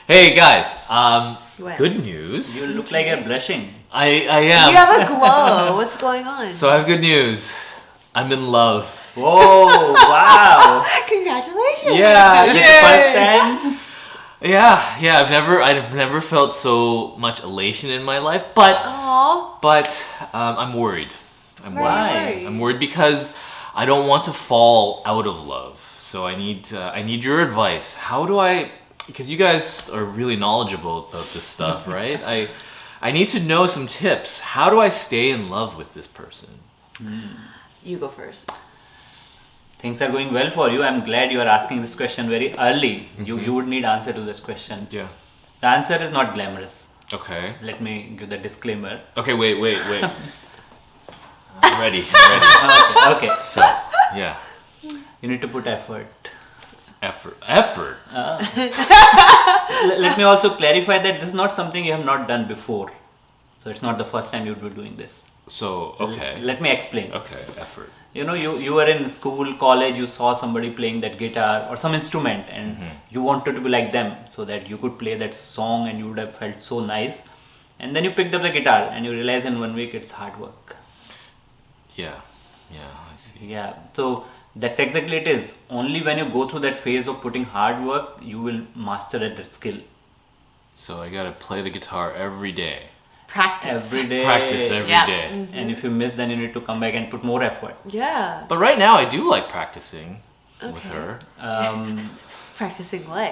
Hey guys, What? good news. You look like you're blushing. I You am. have a glow. What's going on? So I have good news. I'm in love. Whoa, wow. Congratulations. Yeah, Is it the first time? Yeah. I've never felt so much elation in my life, but Aww. I'm worried. Why? I'm worried because I don't want to fall out of love. So I need your advice. How do I? Because you guys are really knowledgeable about this stuff, right? I need to know some tips. How do I stay in love with this person? You go first. Things are going well for you. I'm glad you are asking this question very early. You would need answer to this question. Yeah. The answer is not glamorous. Okay. Let me give the disclaimer. Okay. Wait. I'm ready. Okay. So, yeah. You need to put effort. Effort. Let me also clarify that this is not something you have not done before. So it's not the first time you would be doing this. So, okay. Let me explain. Okay, effort. You know, you were in school, college, you saw somebody playing that guitar or some instrument and you wanted to be like them so that you could play that song and you would have felt so nice. And then you picked up the guitar and you realize in 1 week it's hard work. Yeah, I see. Yeah, so that's exactly it is. Only when you go through that phase of putting hard work, you will master that skill. So I gotta play the guitar every day. Practice. Every day. Practice every Yeah. day. And if you miss, then you need to come back and put more effort. Yeah. But right now I do like practicing with Okay. her. Practicing what?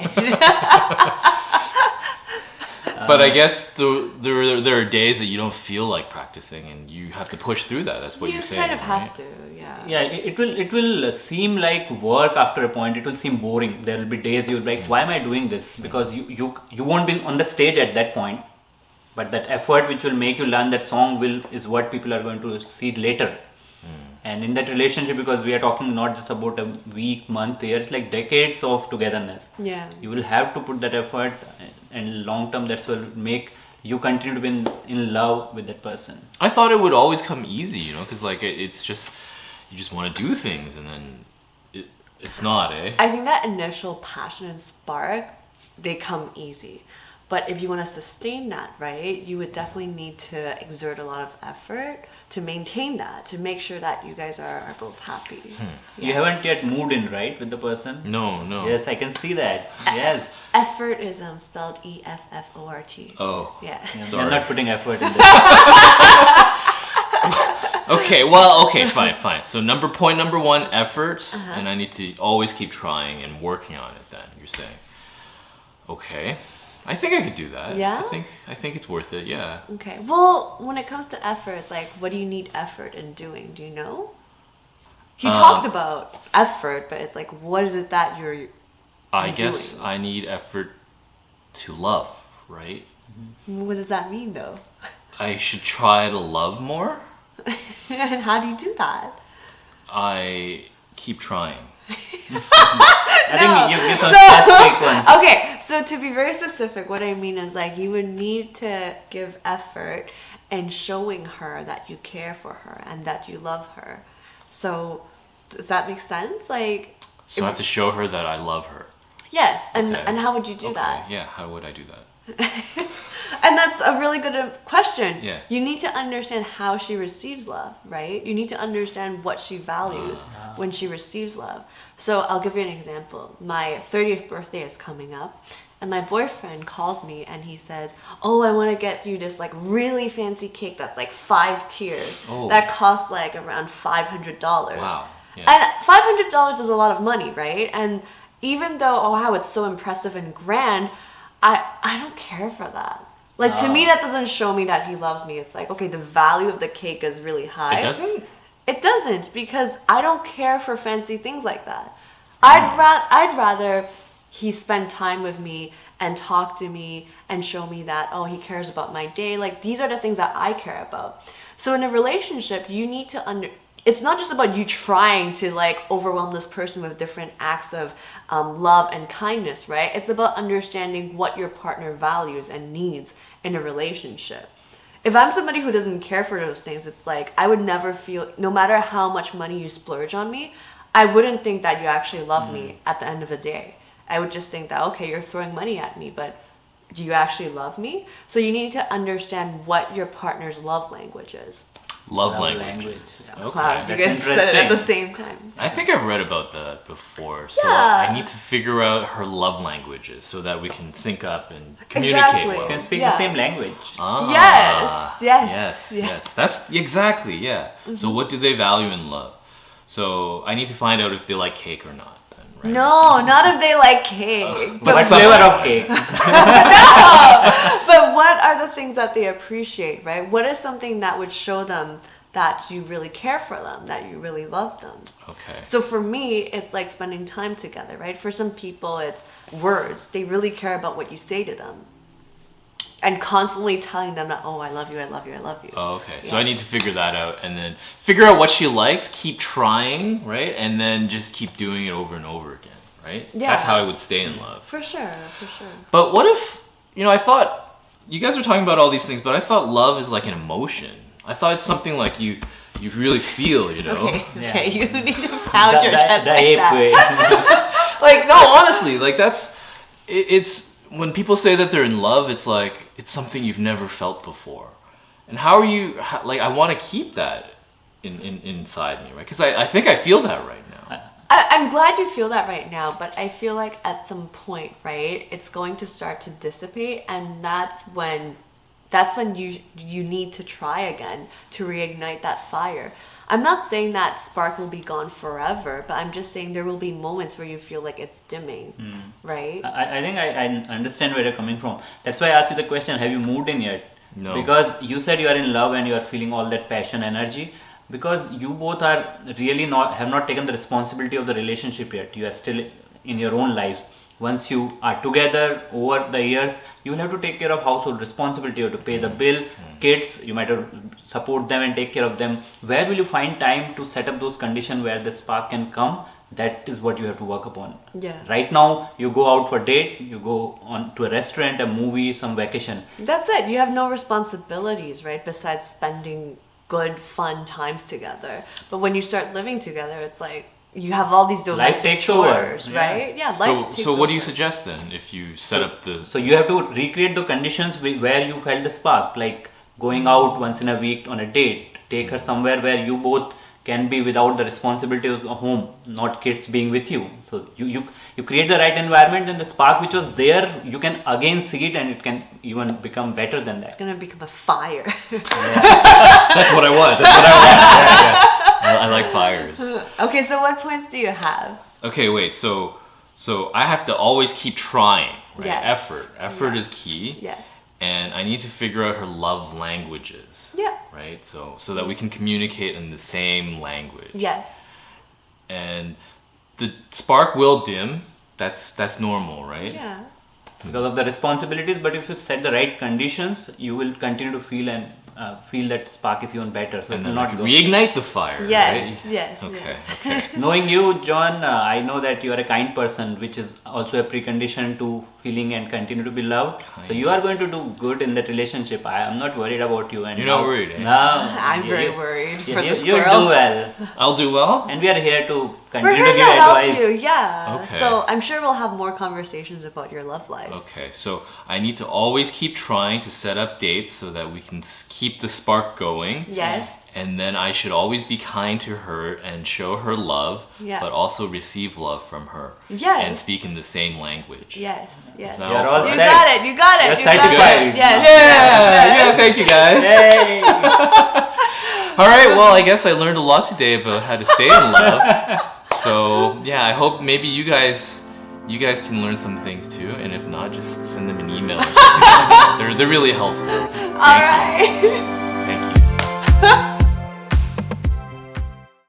But I guess there are days that you don't feel like practicing and you have to push through that. That's what you're saying, kind of right? have to, yeah. Yeah, it will seem like work after a point. It will seem boring. There will be days you'll be like, why am I doing this? Because you won't be on the stage at that point. But that effort which will make you learn that song is what people are going to see later. And in that relationship, because we are talking not just about a week, month, year, it's like decades of togetherness. Yeah. You will have to put that effort, and long term that's what will make you continue to be in love with that person. I thought it would always come easy, because like it's just you just want to do things and then it's not, eh? I think that initial passion and spark, they come easy. But if you want to sustain that, right, you would definitely need to exert a lot of effort to maintain that, to make sure that you guys are both happy. You haven't yet moved in, right, with the person? No. Yes, I can see that. Yes. Effort is spelled EFFORT. Oh. Yeah. Sorry. I'm not putting effort in this. Okay, fine. So point number one, effort, and I need to always keep trying and working on it then, you're saying. Okay. I think I could do that. Yeah? I think it's worth it, yeah. Okay. Well, when it comes to effort, it's like, what do you need effort in doing? Do you know? He talked about effort, but it's like, what is it that you're I guess doing? I need effort to love, right? What does that mean, though? I should try to love more. And how do you do that? I keep trying. I think you give some specific ones. Okay, so to be very specific, what I mean is like you would need to give effort in showing her that you care for her and that you love her. So does that make sense? Like, So I have to show her that I love her. yes, and Okay. and how would you do that? Yeah, how would I do that? And that's a really good question. Yeah. You need to understand how she receives love, right? You need to understand what she values when she receives love. So I'll give you an example. My 30th birthday is coming up, and my boyfriend calls me and he says, "Oh, I want to get you this like really fancy cake that's like 5 tiers. Oh. That costs like around $500." Wow. Yeah. And $500 is a lot of money, right? And even though, oh wow, it's so impressive and grand, I don't care for that. Like, to me, that doesn't show me that he loves me. It's like, okay, the value of the cake is really high. It doesn't? It doesn't, because I don't care for fancy things like that. I'd rather he spend time with me and talk to me and show me that, oh, he cares about my day. Like, these are the things that I care about. So in a relationship, you need to it's not just about you trying to like overwhelm this person with different acts of love and kindness, right? It's about understanding what your partner values and needs in a relationship. If I'm somebody who doesn't care for those things, it's like I would never feel, no matter how much money you splurge on me, I wouldn't think that you actually love me at the end of the day. I would just think that, okay, you're throwing money at me, but do you actually love me? So you need to understand what your partner's love language is. Love Love languages. language. Okay. Wow, you That's guys said it at the interesting. same time. I think I've read about that before. So Yeah. I need to figure out her love languages so that we can sync up and communicate Exactly. well. You can speak Yeah. the same language. Ah, Yes, yes, yes, yes. yes. That's exactly, yeah. So what do they value in love? So I need to find out if they like cake or not. Then, right? No, not if they like cake. What but, flavor of cake? but what are the things that they appreciate, right? What is something that would show them that you really care for them, that you really love them? Okay. So for me, it's like spending time together, right? For some people, it's words. They really care about what you say to them. And constantly telling them that, oh, I love you, I love you, I love you. Oh, okay. So Yeah. I need to figure that out and then figure out what she likes, keep trying, right? And then just keep doing it over and over again, right? Yeah. That's how I would stay in love. For sure, for sure. But what if, I thought, you guys are talking about all these things, but I thought love is like an emotion. I thought it's something like you really feel, Okay, Yeah. okay, you need to pound your chest the like ape that. way. Like, no, honestly, like it's when people say that they're in love, it's like it's something you've never felt before. And how are you like? I want to keep that inside me, right? Because I think I feel that right now. I'm glad you feel that right now, but I feel like at some point, right, it's going to start to dissipate, and that's when you need to try again to reignite that fire. I'm not saying that spark will be gone forever, but I'm just saying there will be moments where you feel like it's dimming, right? I think I understand where you're coming from. That's why I asked you the question, have you moved in yet? No. Because you said you are in love and you are feeling all that passion, energy. Because you both are really have not taken the responsibility of the relationship yet. You are still in your own lives. Once you are together over the years, you will have to take care of household responsibility. You have to pay the bill, kids, you might have to support them and take care of them. Where will you find time to set up those conditions where the spark can come? That is what you have to work upon. Yeah. Right now, you go out for date, you go on to a restaurant, a movie, some vacation. That's it. You have no responsibilities, right? Besides spending good, fun times together. But when you start living together, it's like you have all these domestic takes over. chores, Yeah. right? Yeah, life takes So what do you over. suggest then if you set up the? So you have to recreate the conditions where you felt the spark, like going out once in a week on a date. Take her somewhere where you both can be without the responsibility of home, not kids being with you. So you create the right environment, and the spark which was there, you can again see it, and it can even become better than It's that. gonna become a fire. That's what I want. That's what I want. Yeah. I like fires. Okay, so what points do you have? Okay, wait. So I have to always keep trying, right? Yes. Effort is Yes. key, Yes. and I need to figure out her love languages, Yeah. right? So that we can communicate in the same language. Yes. And the spark will dim. That's normal, right? Yeah. Because of the responsibilities, but if you set the right conditions, you will continue to feel and feel that spark is even better. So it And will then we not can go. reignite the fire. Yes, Right? yes, Okay. yes. Okay. Knowing you, John, I know that you are a kind person, which is also a precondition to feeling and continue to be loved. So you are going to do good in that relationship. I am not worried about you. And You're not now- worried, eh? No, I'm very worried for this You'll girl. do well, I'll do well. and we are here to We're continue here to to give help advice. you, yeah. Okay. So I'm sure we'll have more conversations about your love life. Okay, so I need to always keep trying to set up dates so that we can keep the spark going. Yes. And then I should always be kind to her and show her love, Yeah. but also receive love from her. Yes. And speak in the same language. Yes. Yes. Is that You're all all You correct? set. got it. You got it. You're You got certified. it. Yes. Yeah, thank you guys. Hey! All right, well, I guess I learned a lot today about how to stay in love. So, yeah, I hope maybe you guys can learn some things too, and if not, just send them an email or something. They're really helpful. All right. Thank you.